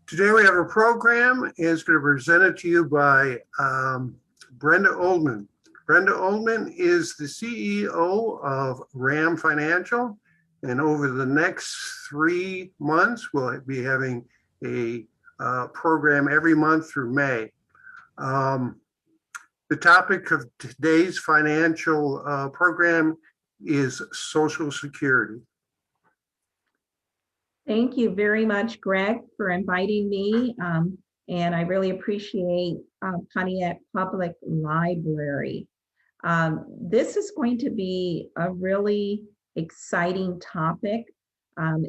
Today we have a program. It's going to be presented to you by Brenda Oldman. Brenda Oldman is the CEO of RAM Financial, and over the next 3 months, we'll be having a program every month through May. The topic of today's financial program is Social Security. Thank you very much, Greg, for inviting me. And I really appreciate Pontiac Public Library. This is going to be a really exciting topic.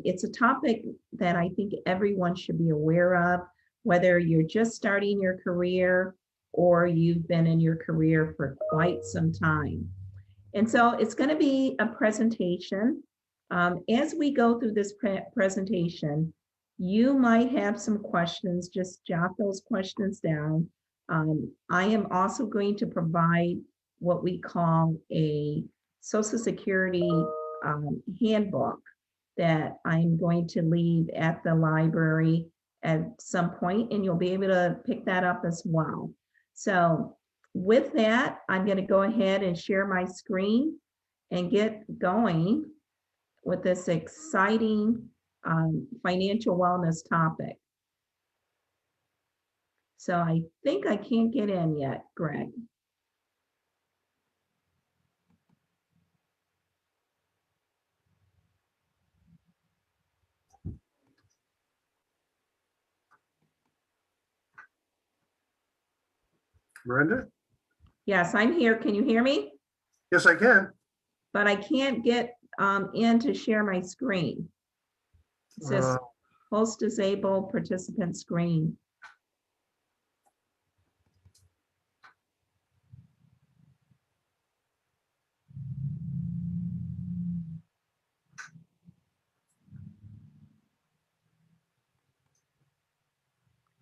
It's a topic that I think everyone should be aware of, whether you're just starting your career or you've been in your career for quite some time. And so it's going to be a presentation. As we go through this presentation, you might have some questions. Just jot those questions down. I am also going to provide what we call a Social Security handbook that I'm going to leave at the library at some point, and you'll be able to pick that up as well. So with that, I'm going to go ahead and share my screen and get going with this exciting financial wellness topic. So I think I can't get in yet, Greg. Brenda? Yes, I'm here. Can you hear me? Yes, I can. But I can't get in to share my screen. It says host disabled participant screen.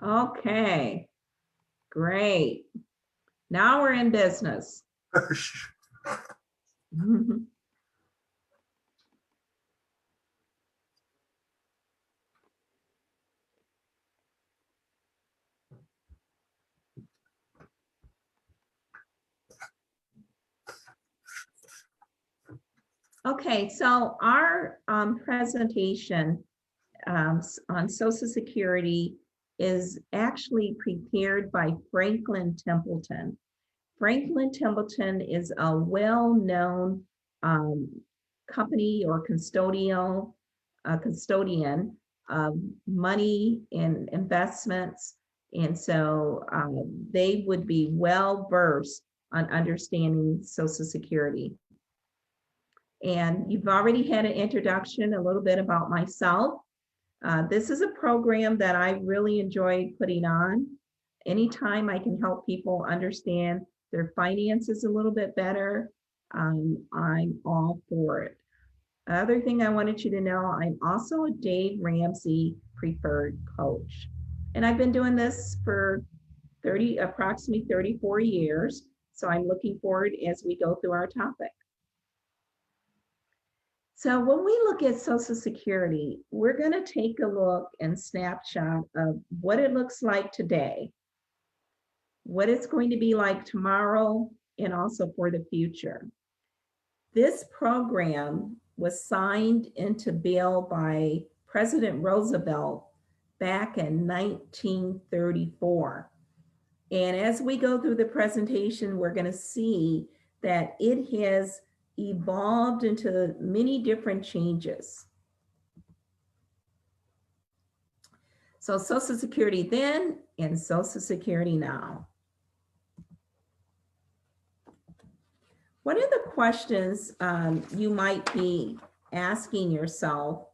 Okay, great. Now we're in business. Okay, so our presentation on Social Security is actually prepared by Franklin Templeton. Franklin Templeton is a well-known company or custodian of money and investments. And so they would be well-versed on understanding Social Security. And you've already had an introduction, a little bit about myself. This is a program that I really enjoy putting on. Anytime I can help people understand their finances a little bit better, I'm all for it. Other thing I wanted you to know, I'm also a Dave Ramsey preferred coach. And I've been doing this for approximately 34 years. So I'm looking forward as we go through our topic. So when we look at Social Security, we're going to take a look and snapshot of what it looks like today, what it's going to be like tomorrow, and also for the future. This program was signed into bill by President Roosevelt back in 1934. And as we go through the presentation, we're going to see that it has evolved into many different changes. So Social Security then and Social Security now. What are the questions you might be asking yourself?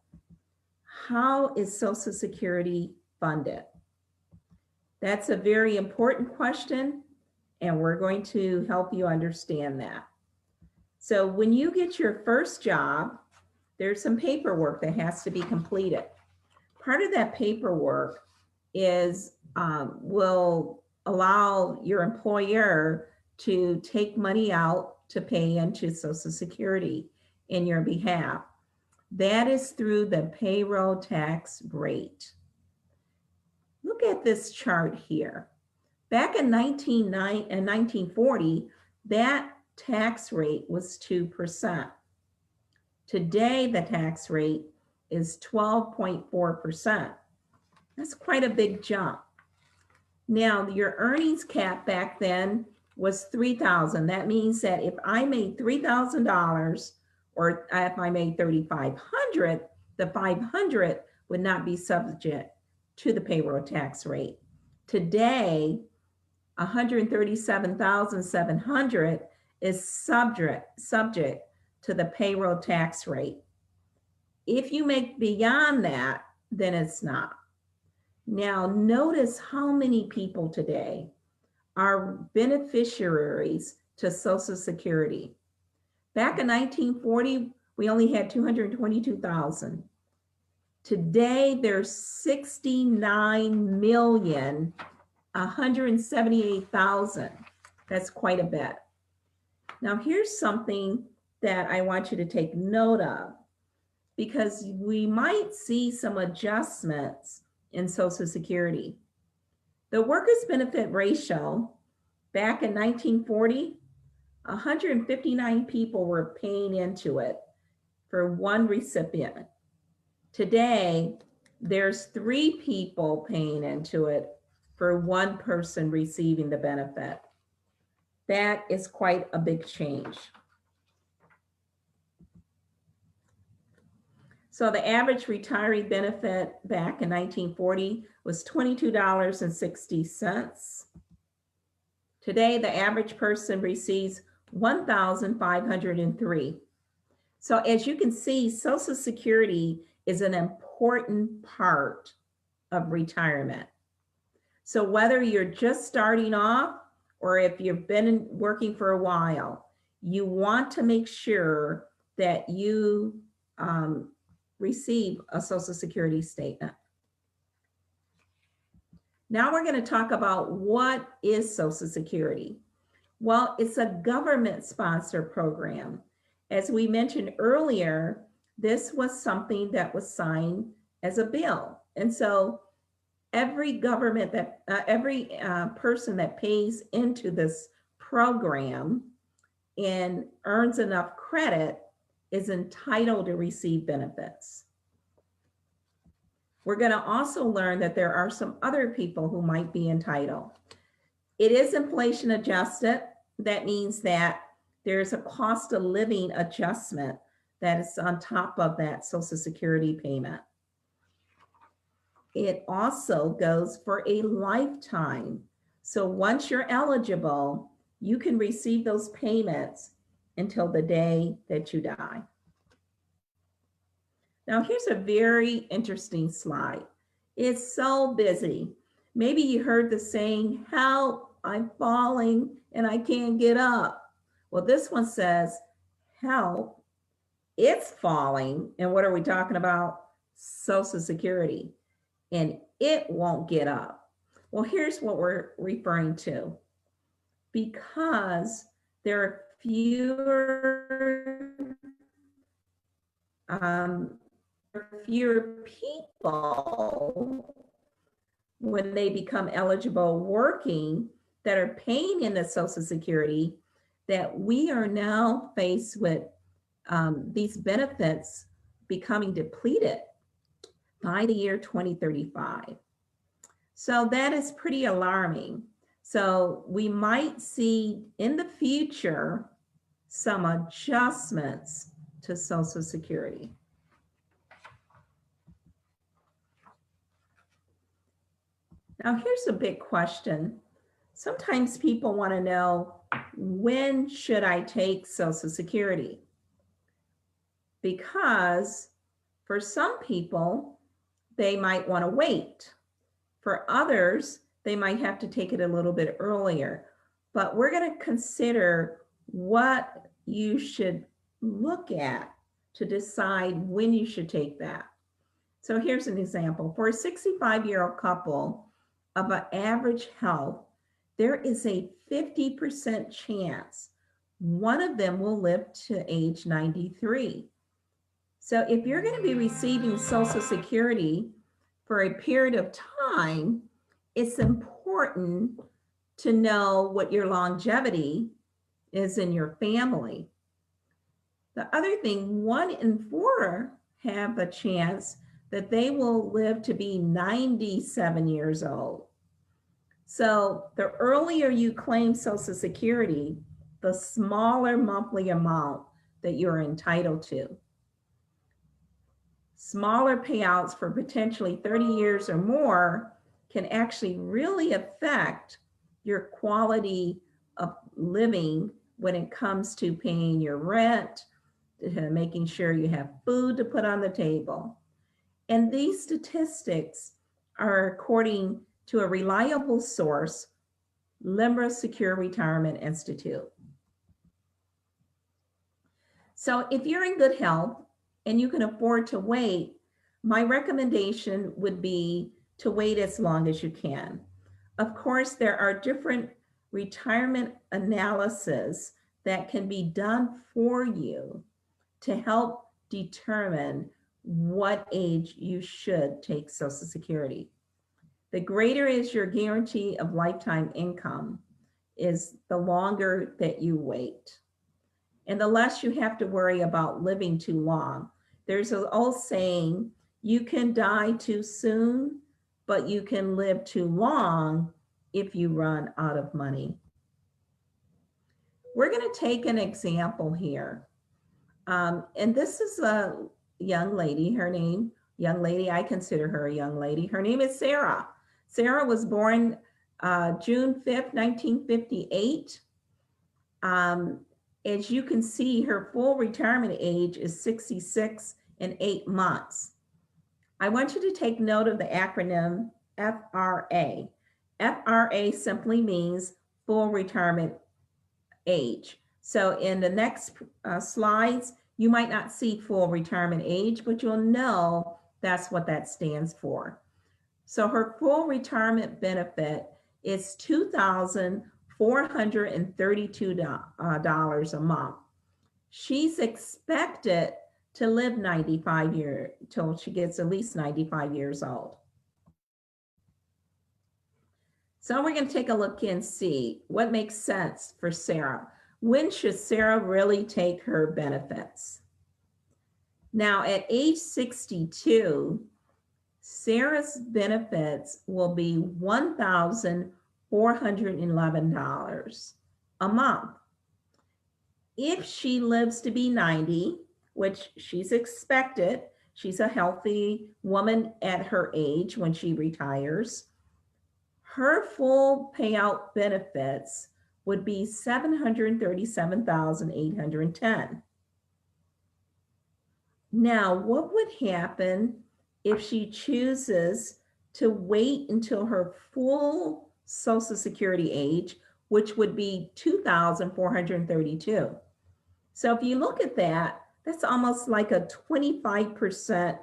How is Social Security funded? That's a very important question, and we're going to help you understand that. So when you get your first job, there's some paperwork that has to be completed. Part of that paperwork is will allow your employer to take money out to pay into Social Security in your behalf. That is through the payroll tax rate. look at this chart here. Back in 1940, that tax rate was 2%. Today, the tax rate is 12.4%. That's quite a big jump. Now, your earnings cap back then was $3,000. That means that if I made $3,000 or if I made $3,500, the $500 would not be subject to the payroll tax rate. Today, $137,700 is subject to the payroll tax rate. If you make beyond that, then it's not. Now, notice how many people today are beneficiaries to Social Security. Back in 1940, we only had 222,000. Today, there's 69,178,000. That's quite a bit. Now, here's something that I want you to take note of, because we might see some adjustments in Social Security. The workers' benefit ratio back in 1940, 159 people were paying into it for one recipient. Today, there's 3 people paying into it for one person receiving the benefit. That is quite a big change. So the average retiree benefit back in 1940 was $22.60. Today, the average person receives $1,503. So as you can see, Social Security is an important part of retirement. So whether you're just starting off or if you've been working for a while, you want to make sure that you receive a Social Security statement. Now we're going to talk about what is Social Security. Well, it's a government-sponsored program. As we mentioned earlier, this was something that was signed as a bill. And so every government that, every person that pays into this program and earns enough credit is entitled to receive benefits. We're going to also learn that there are some other people who might be entitled. It is inflation adjusted. That means that there's a cost of living adjustment that is on top of that Social Security payment. It also goes for a lifetime. So once you're eligible, you can receive those payments until the day that you die. Now here's a very interesting slide. It's so busy. Maybe you heard the saying, help, I'm falling and I can't get up. Well, this one says, help, it's falling. And what are we talking about? Social Security. And it won't get up. Well, here's what we're referring to. Because there are fewer people when they become eligible working that are paying into Social Security, that we are now faced with these benefits becoming depleted by the year 2035. So that is pretty alarming. So we might see in the future some adjustments to Social Security. Now here's a big question. Sometimes people want to know, when should I take Social Security? Because for some people, they might want to wait. For others, they might have to take it a little bit earlier. But we're going to consider what you should look at to decide when you should take that. So here's an example. For a 65-year-old couple of an average health, there is a 50% chance one of them will live to age 93. So if you're going to be receiving Social Security for a period of time, it's important to know what your longevity is in your family. The other thing, 1 in 4 have a chance that they will live to be 97 years old. So the earlier you claim Social Security, the smaller monthly amount that you're entitled to. Smaller payouts for potentially 30 years or more can actually really affect your quality of living when it comes to paying your rent, making sure you have food to put on the table. And these statistics are according to a reliable source, LIMRA Secure Retirement Institute. So if you're in good health and you can afford to wait, my recommendation would be to wait as long as you can. Of course, there are different retirement analyses that can be done for you to help determine what age you should take Social Security. The greater is your guarantee of lifetime income, is the longer that you wait. And the less you have to worry about living too long. There's an old saying, you can die too soon, but you can live too long if you run out of money. We're going to take an example here. And this is a young lady, I consider her a young lady. Her name is Sarah. Sarah was born June 5th, 1958. As you can see, her full retirement age is 66 and 8 months. I want you to take note of the acronym FRA. FRA simply means full retirement age. So in the next slides, you might not see full retirement age, but you'll know that's what that stands for. So her full retirement benefit is $2,432 a month. She's expected to live 95 years till she gets at least 95 years old. So we're going to take a look and see what makes sense for Sarah. When should Sarah really take her benefits? Now, at age 62, Sarah's benefits will be $1,411 a month. If she lives to be 90, which she's expected, she's a healthy woman at her age when she retires, her full payout benefits would be $737,810. Now, what would happen if she chooses to wait until her full Social Security age, which would be 2,432? So if you look at that, that's almost like a 25%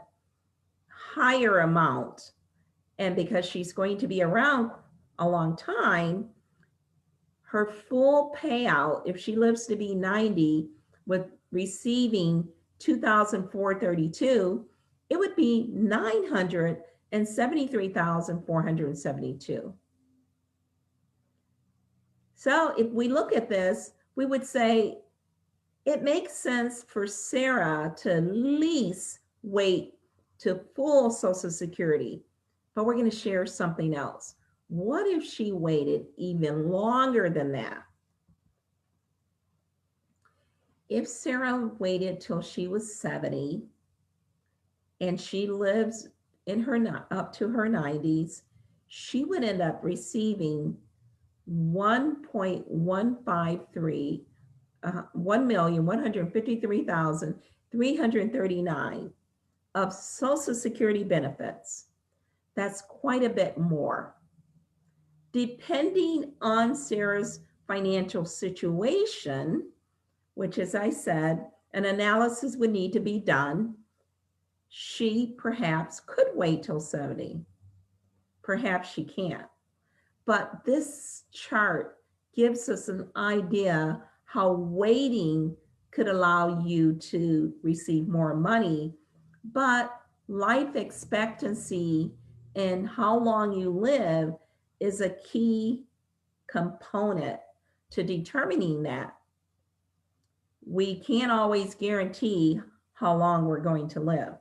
higher amount. And because she's going to be around a long time, her full payout, if she lives to be 90, with receiving 2,432, it would be $973,472. So if we look at this, we would say it makes sense for Sarah to at least wait to full Social Security. But we're going to share something else. What if she waited even longer than that? If Sarah waited till she was 70 and she lives in her up to her 90s, she would end up receiving 1,153,339 of Social Security benefits. That's quite a bit more. Depending on Sarah's financial situation, which, as I said, an analysis would need to be done, she perhaps could wait till 70. Perhaps she can't. But this chart gives us an idea how waiting could allow you to receive more money, but life expectancy and how long you live is a key component to determining that. We can't always guarantee how long we're going to live.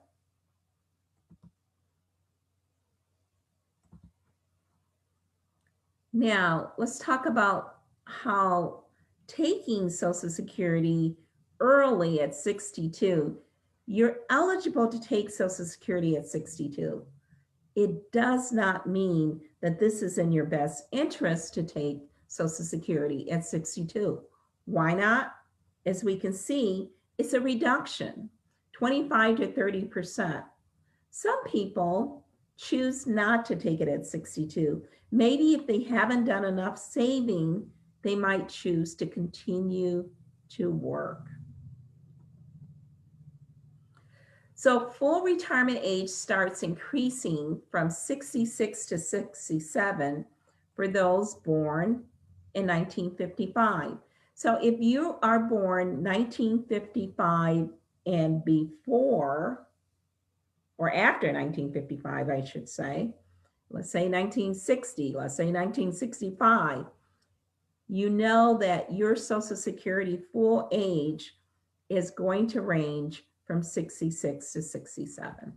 Now, let's talk about how taking Social Security early at 62, you're eligible to take Social Security at 62. It does not mean that this is in your best interest to take Social Security at 62. Why not? As we can see, it's a reduction, 25 to 30%. Some people choose not to take it at 62. Maybe if they haven't done enough saving, they might choose to continue to work. So full retirement age starts increasing from 66 to 67 for those born in 1955. So if you are born 1955 and before, or after 1955, I should say, let's say 1960, let's say 1965, you know that your Social Security full age is going to range from 66 to 67.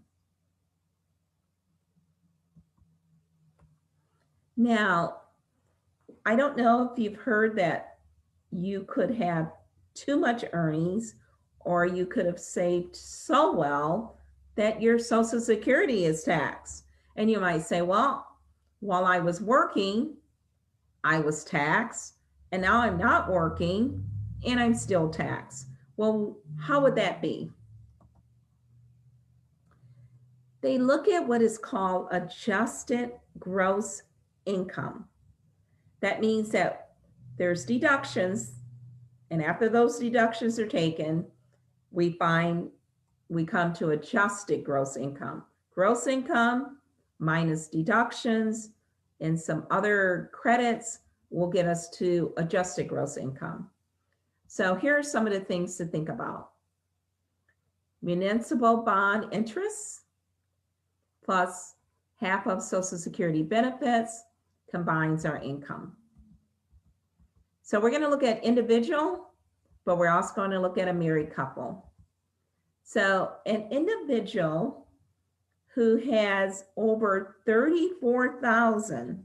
Now, I don't know if you've heard that you could have too much earnings, or you could have saved so well that your Social Security is taxed. And you might say, well, while I was working, I was taxed, and now I'm not working and I'm still taxed. Well, how would that be? They look at what is called adjusted gross income. That means that there's deductions, and after those deductions are taken, we come to adjusted gross income. Gross income minus deductions and some other credits will get us to adjusted gross income. So here are some of the things to think about. Municipal bond interest plus half of Social Security benefits combines our income. So we're going to look at individual, but we're also going to look at a married couple. So an individual who has over $34,000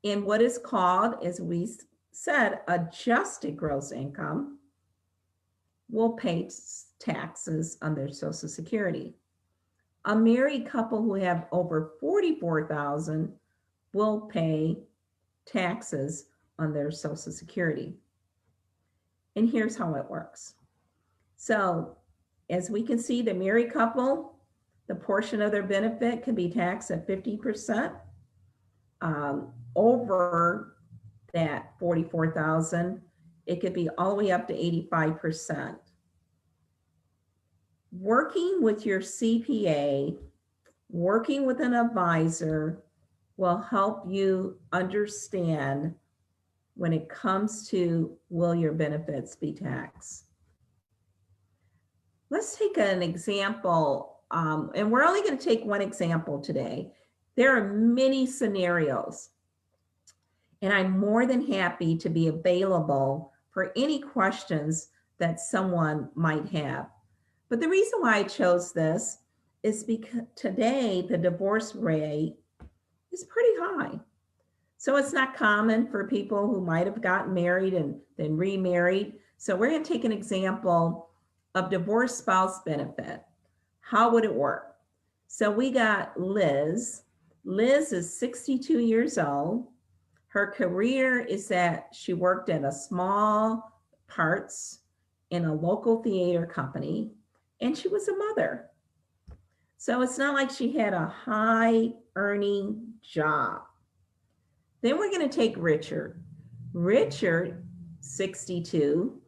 in what is called, as we said, adjusted gross income will pay taxes on their Social Security. A married couple who have over $44,000 will pay taxes on their Social Security. And here's how it works. So as we can see, the married couple, the portion of their benefit can be taxed at 50%. Over that $44,000, it could be all the way up to 85%. Working with your CPA, working with an advisor will help you understand when it comes to will your benefits be taxed. Let's take an example, and we're only going to take one example today. There are many scenarios, and I'm more than happy to be available for any questions that someone might have. But the reason why I chose this is because today the divorce rate is pretty high. So it's not common for people who might have gotten married and then remarried. So we're going to take an example of divorced spouse benefit. How would it work? So we got Liz. Liz is 62 years old. Her career is that she worked at a small parts in a local theater company, and she was a mother. So it's not like she had a high earning job. Then we're going to take Richard. Richard, 62.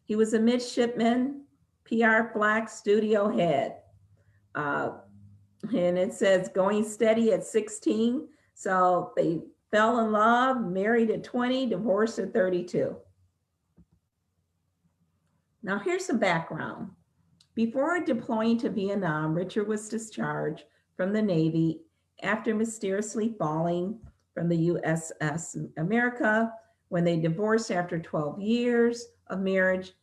He was a midshipman, PR Flack studio head. And it says going steady at 16. So they fell in love, married at 20, divorced at 32. Now here's some background. Before deploying to Vietnam, Richard was discharged from the Navy after mysteriously falling from the USS America. When they divorced after 12 years of marriage,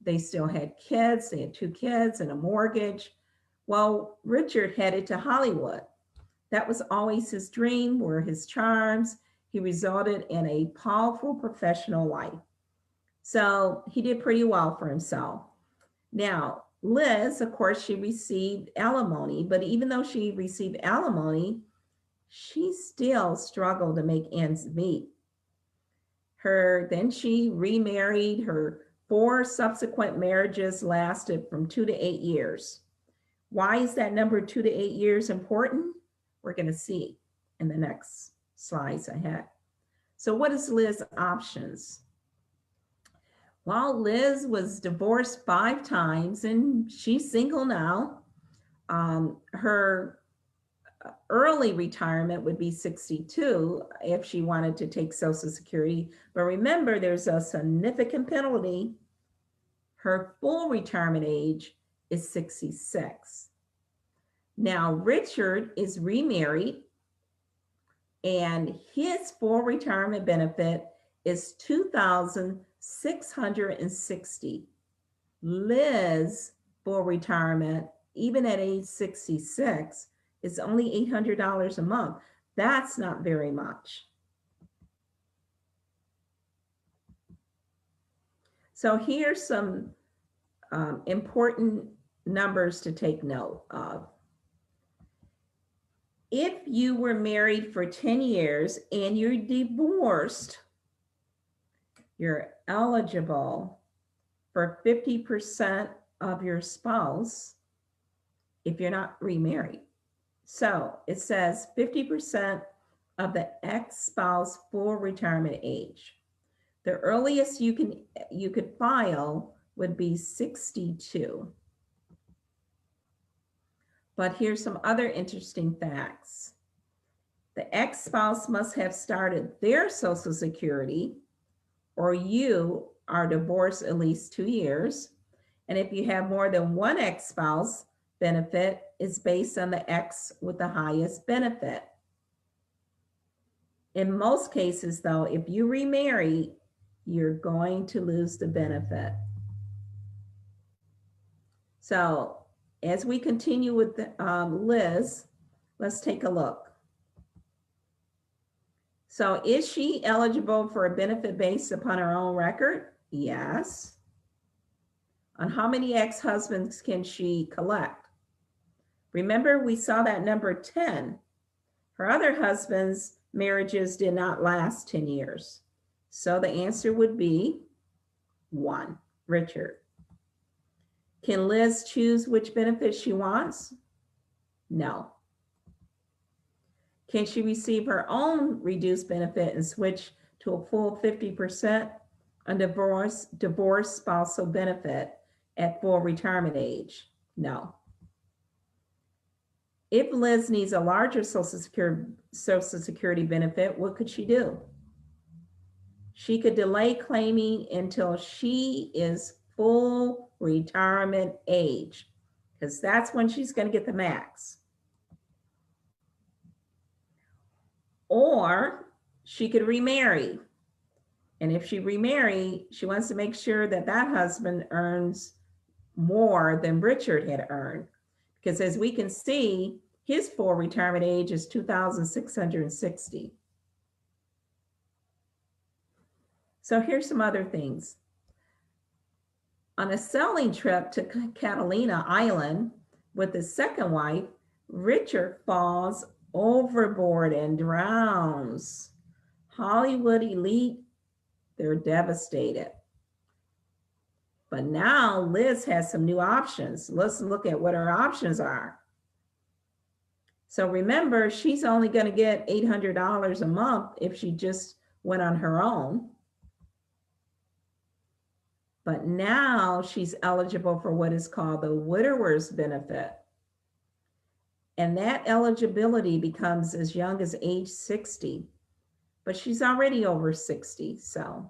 they still had kids. They had 2 kids and a mortgage. Well, Richard headed to Hollywood. That was always his dream, were his charms. He resulted in a powerful professional life. So he did pretty well for himself. Now, Liz, of course, she received alimony, but even though she received alimony, she still struggled to make ends meet. Then she remarried. Her 4 subsequent marriages lasted from 2 to 8 years. Why is that number 2 to 8 years important? We're going to see in the next slides ahead. So what is Liz's options? Well, Liz was divorced 5 times and she's single now. Her early retirement would be 62 if she wanted to take Social Security. But remember, there's a significant penalty. Her full retirement age is 66. Now, Richard is remarried and his full retirement benefit is $2,660. Liz's full retirement, even at age 66, is only $800 a month. That's not very much. So here's some important numbers to take note of. If you were married for 10 years and you're divorced, you're eligible for 50% of your spouse if you're not remarried. So it says 50% of the ex-spouse full retirement age. The earliest you could file would be 62. But here's some other interesting facts. The ex-spouse must have started their Social Security, or you are divorced at least 2 years. And if you have more than one ex-spouse, benefit is based on the ex with the highest benefit. In most cases, though, if you remarry, you're going to lose the benefit. So as we continue with Liz, let's take a look. So is she eligible for a benefit based upon her own record? Yes. On how many ex-husbands can she collect? Remember, we saw that number 10. Her other husband's marriages did not last 10 years. So the answer would be 1, Richard. Can Liz choose which benefit she wants? No. Can she receive her own reduced benefit and switch to a full 50% on divorce spousal benefit at full retirement age? No. If Liz needs a larger Social Security benefit, what could she do? She could delay claiming until she is full retirement age, because that's when she's going to get the max. Or she could remarry. And if she remarry, she wants to make sure that that husband earns more than Richard had earned. Because as we can see, his full retirement age is 2,660. So here's some other things. On a sailing trip to Catalina Island with his second wife, Richard falls overboard and drowns. Hollywood elite, they're devastated. But now Liz has some new options. Let's look at what her options are. So remember, she's only going to get $800 a month if she just went on her own. But now she's eligible for what is called the widower's benefit. And that eligibility becomes as young as age 60, but she's already over 60, so.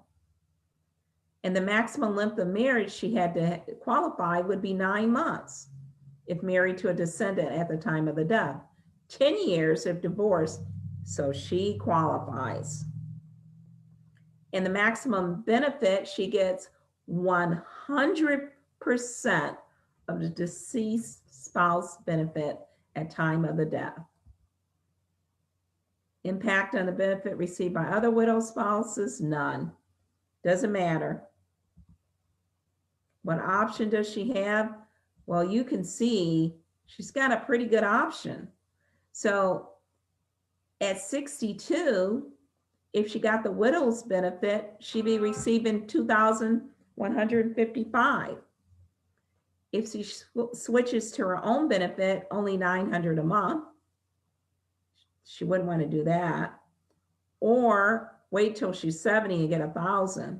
And the maximum length of marriage she had to qualify would be 9 months if married to a descendant at the time of the death, 10 years if divorced, So she qualifies. And the maximum benefit, she gets 100% of the deceased spouse benefit at time of the death. Impact on the benefit received by other widow spouses, none. Doesn't matter. What option does she have? Well, you can see she's got a pretty good option. So at 62, if she got the widow's benefit, she'd be receiving $2,155. If she switches to her own benefit, only $900 a month. She wouldn't want to do that. Or wait till she's 70 and get $1,000.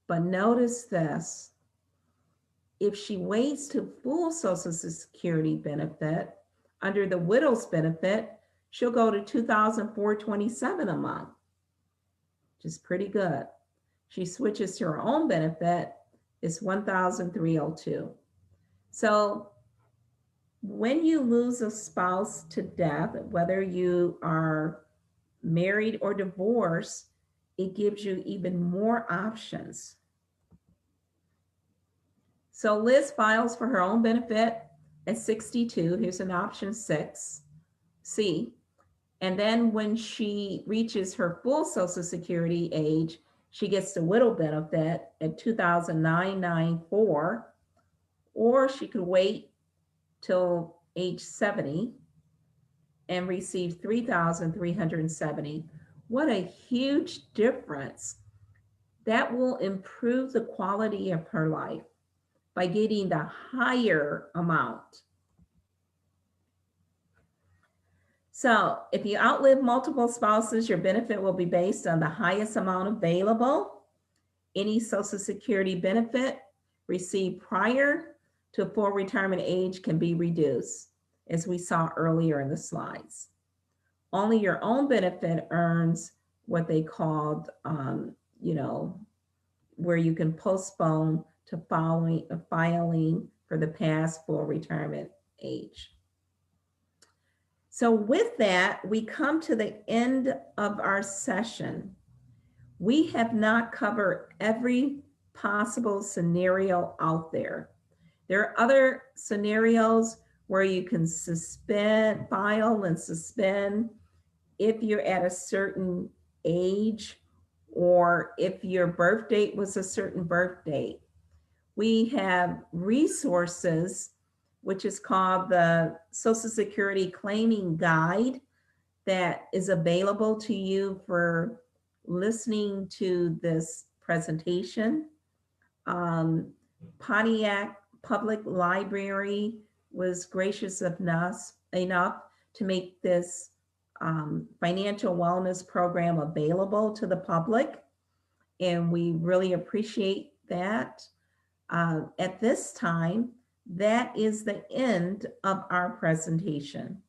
But notice this. If she waits to full Social Security benefit, under the widow's benefit, she'll go to $2,427 a month, which is pretty good. She switches to her own benefit, it's $1,302. So when you lose a spouse to death, whether you are married or divorced, it gives you even more options. So Liz files for her own benefit at 62. Here's an option 6C. And then when she reaches her full Social Security age, she gets the widow benefit at $2,994, or she could wait till age 70 and receive $3,370. What a huge difference. That will improve the quality of her life by getting the higher amount. So if you outlive multiple spouses, your benefit will be based on the highest amount available. Any Social Security benefit received prior to full retirement age can be reduced, as we saw earlier in the slides. Only your own benefit earns what they called, where you can postpone to filing for the past full retirement age. So with that, we come to the end of our session. We have not covered every possible scenario out there. There are other scenarios where you can file and suspend if you're at a certain age, or if your birth date was a certain birth date. We have resources, which is called the Social Security Claiming Guide, that is available to you for listening to this presentation. Pontiac Public Library was gracious enough to make this financial wellness program available to the public, and we really appreciate that. At this time, that is the end of our presentation.